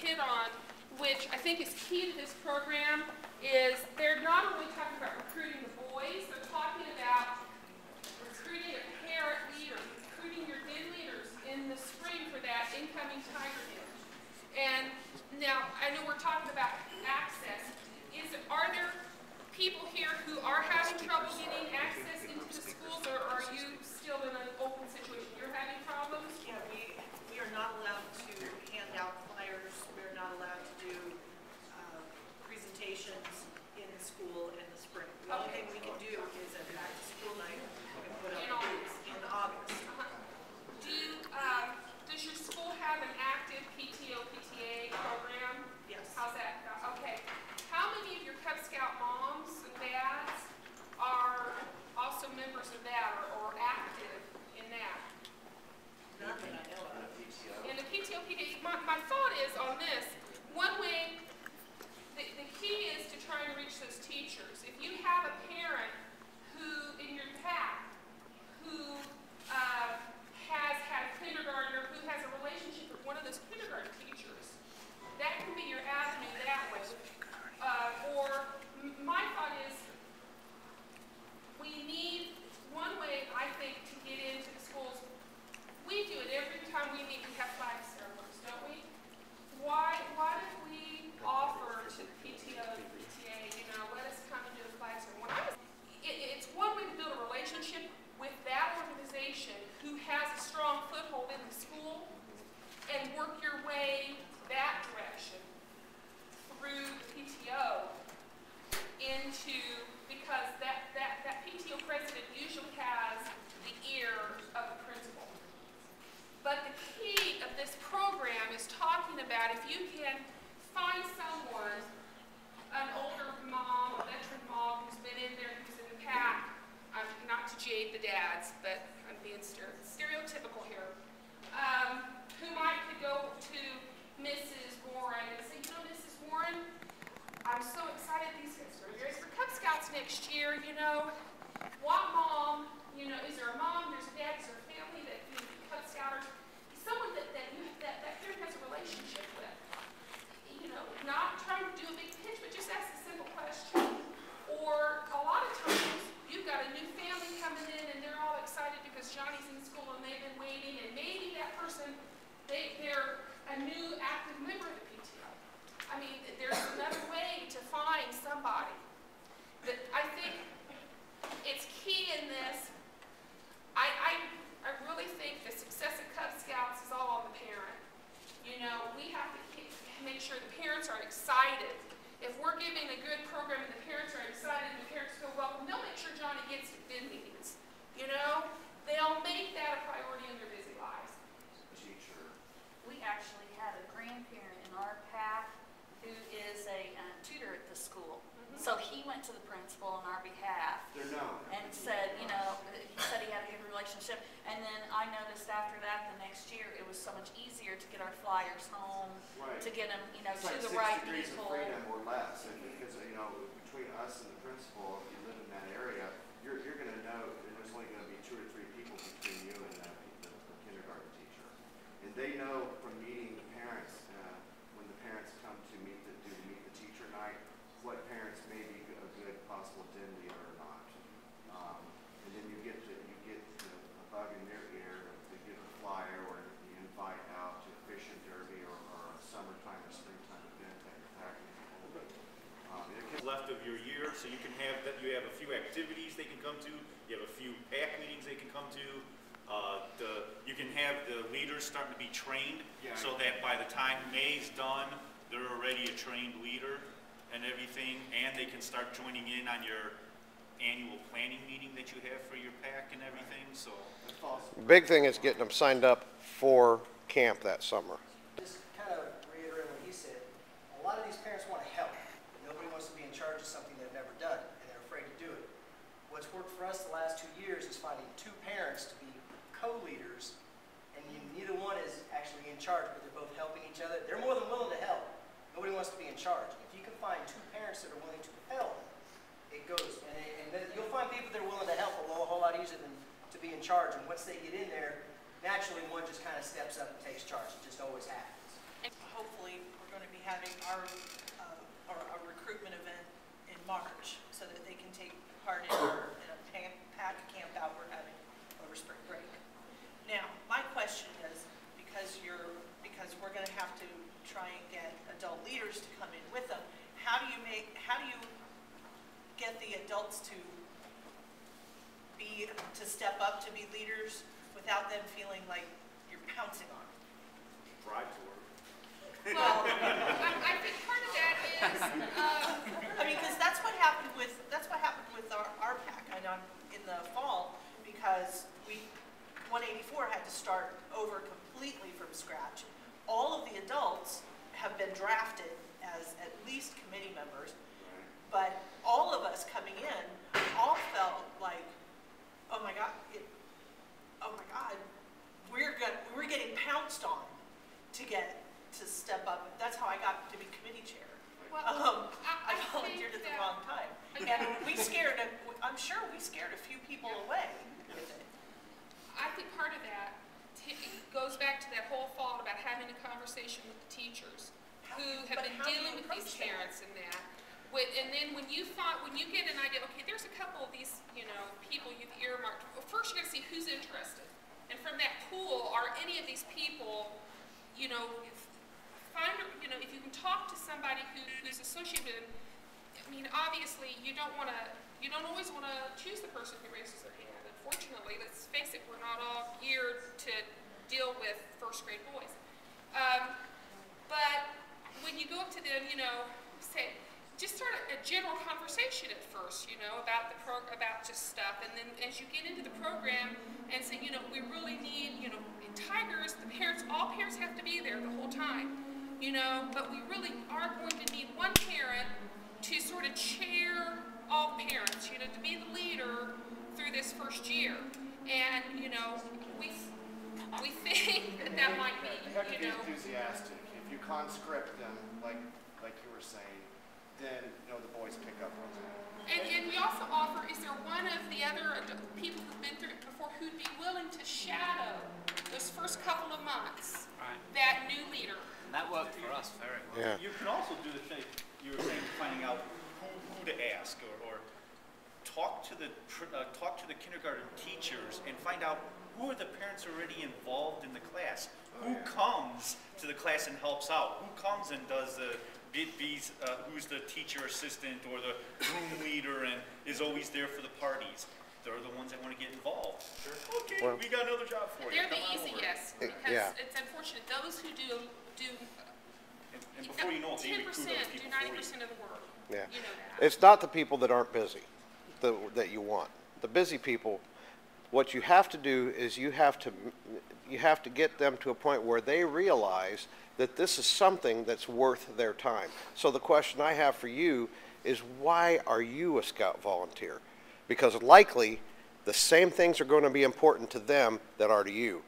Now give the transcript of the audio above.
hit on, which I think is key to this program, is they're not only talking about recruiting the boys, they're talking about recruiting a parent leader, recruiting your bid leaders in the spring for that incoming Tiger Cub. And now, I know we're talking about access. Are there people here who are having trouble getting access into the schools, or are you still in an open situation? You're having problems? Yeah, we are not allowed to hand out flyers. We're not allowed to do presentations in the school in the spring. The only thing we can do is at back to school night, we can put up in August. Does your school have an active PTO, PTA program? Yes. How's that? Okay. How many of your Cub Scout moms and dads are also members of that or active in that? Not that I know of. In the PTO, PTA, my thought is on this, one way, the key is to try and reach those teachers. If you have a parent who, in your pack, who has had a kindergartner, who has a relationship with one of those kindergarten teachers, that can be your avenue that way. Or my thought is, we need, one way I think to get into the schools, we do it every time we meet, we have flag ceremonies, don't we? Why don't we offer to the PTO, the PTA, let us come and do a flag ceremony? It's one way to build a relationship with that organization who has a strong foothold in the school and work your way that direction through the PTO into, because that PTO president usually has the ear of the principal. But the key of this program is talking about if you can find someone, an older mom, a veteran mom who's been in there, who's in the pack, not to jade the dads, but I'm being stereotypical here, who might could go to Mrs. Warren and say, Mrs. Warren, I'm so excited these guys are here for Cub Scouts next year, what mom, is there a mom, there's a dad, is there a family that Cub Scouters, someone that parent has a relationship with. Not trying to do a big pitch, but just ask a simple question. Or a lot of times, you've got a new family coming in and they're all excited because Johnny's in school and they've been waiting, and maybe that person, they're a new active member of the PTO. I mean, there's another way to find somebody. But I think it's key in this. I really think the success of Cub Scouts is all on the parent. We have to make sure the parents are excited. If we're giving a good program and the parents are excited and the parents feel welcome, they'll make sure Johnny gets to bid meetings. They'll make that a priority in their busy lives. Teacher. We actually had a grandparent in our pack who is a tutor at the school. So he went to the principal on our behalf and said, he said he had a good relationship. And then I noticed after that, the next year, it was so much easier to get our flyers home, to get them, to the right people. It's like 6 degrees of freedom or less. And because, between us and the principal, if you live in that area, you're going to know there's only going to be 2 or 3 people between you and the kindergarten teacher. And they know from meeting the parents, when the parents come to meet the teacher night, what parents may be a good possible den leader or not. And then you get a bug in their ear to give a flyer or the invite out to a fishing derby or a summertime or springtime event that you're packing. Left of your year, so you can have that. You have a few activities they can come to. You have a few pack meetings they can come to. You can have the leaders starting to be trained, so that by the time May's done, they're already a trained leader and everything, and they can start joining in on your annual planning meeting that you have for your pack and everything. So the big thing is getting them signed up for camp that summer. Just kind of reiterate what he said. A lot of these parents want to help. Nobody wants to be in charge of something they've never done, and they're afraid to do it. What's worked for us the last 2 years is finding 2 parents to be co-leaders, and neither one is actually in charge, but they're both helping each other. They're more than willing to help. Nobody wants to be in charge. If you can find 2 parents that are willing to help, it goes. And then you'll find people that are willing to help a whole lot easier than to be in charge. And once they get in there, naturally one just kind of steps up and takes charge. It just always happens. Hopefully we're going to March so that they can take part in a pack camp out we're having over spring break. Now, my question is, because we're going to have to try and get adult leaders to come in with them, how do you get the adults to step up to be leaders without them feeling like you're pouncing on them? Drive to work. Well, I think part of that is, I mean, because that's what happened with our pack. I know in the fall, because 184 had to start over completely from scratch. All of the adults have been drafted as at least committee members, but all of us coming in all felt like, oh my God, we're getting pounced on to step up. That's how I got to be committee chair. well, I volunteered at the wrong time, and I'm sure we scared a few people away with it. I think part of that goes back to that whole thought about having a conversation with the teachers who have been dealing with these parents and that. And then when you get an idea, okay, there's a couple of these, people you've earmarked. Well, first you got to see who's interested, and from that pool, are any of these people, if you can talk to somebody who's associated. I mean, obviously, you don't always want to choose the person who raises their hand. Unfortunately, let's face it, we're not all geared to deal with first grade boys. But when you go up to them, say, just start a general conversation at first, about about just stuff, and then as you get into the program and say, we really need, in Tigers, all parents have to be there the whole time, but we really are going to need one parent to sort of chair all parents, to be the leader through this first year, and we think that might be, They have to be enthusiastic. If you conscript them, like you were saying, then the boys pick up on that. And we also offer, is there one of the other people who've been through it before who'd be willing to shadow those first couple of months, that new leader? And that worked for us very well. Yeah. You can also do the thing you were saying, finding out who to ask, or talk to the kindergarten teachers and find out who are the parents already involved in the class. Who comes to the class and helps out? Who comes and does who's the teacher assistant or the room leader and is always there for the parties? They're the ones that want to get involved. Sure. Okay, we got another job for you. They're the Come on easy over. yes, because it's unfortunate. Those who do and before you know it, they 10% recruit other people do 90% of the work. Yeah. You know that. It's not the people that aren't busy that you want. The busy people, what you have to do is you have to get them to a point where they realize that this is something that's worth their time. So the question I have for you is, why are you a Scout volunteer? Because likely the same things are going to be important to them that are to you.